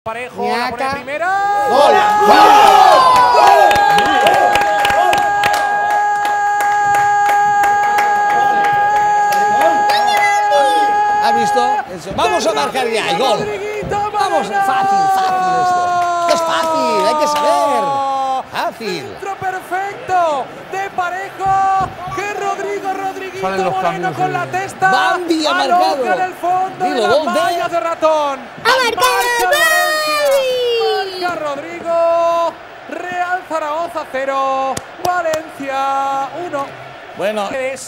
Parejo, la pone primera. ¡Gol! ¿Ha visto? Eso. Vamos a marcar ya el gol. Vamos, fácil esto. Es fácil, hay que saber. Fácil. Centro perfecto de Parejo. Que Rodriguito Moreno con la testa. Bambi ha marcado. En el fondo de Dilo, las gol de mallas de ratón. ¡Ha marcado Bambi! Marca Rodrigo. Real Zaragoza 0. Valencia 1. Bueno, Intentando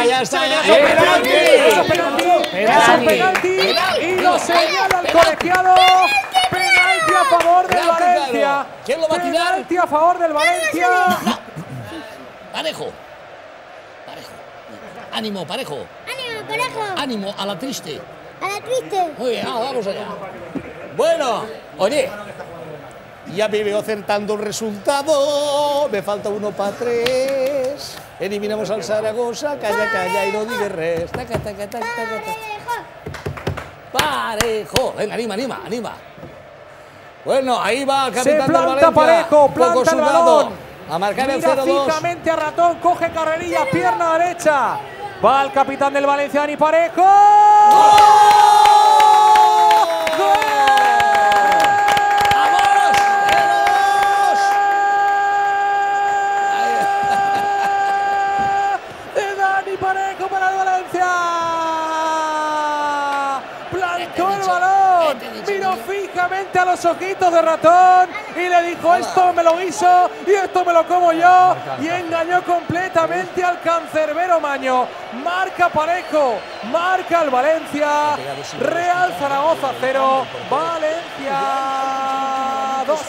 ya está. Eso penalti. Y lo señala el colegiado. Penalti a favor del Valencia. ¿Quién lo va a tirar? Penalti a favor del Valencia. Parejo. Ánimo, Parejo. ¡Ánimo, Parejo! Ánimo, a la triste. ¡A la triste! Muy bien, vamos allá. Bueno, oye, ya me veo acertando el resultado. Me falta 1 para 3. Eliminamos al Zaragoza. Calla, y no digas res. Taca. Parejo. Venga, anima. Bueno, ahí va el capitán del Valencia. Parejo, planta el balón. A marcar el Mira 0-2. fijamente a Ratón, coge carrerilla, pierna derecha. Va el capitán del Valencia, Dani Parejo. Parejo para el Valencia. Plantó el balón. Miró fijamente a los ojitos de Ratón y le dijo: esto me lo guiso y esto me lo como yo. Y engañó completamente al cancerbero Maño. Marca Parejo, marca el Valencia. Real Zaragoza 0, Valencia 2.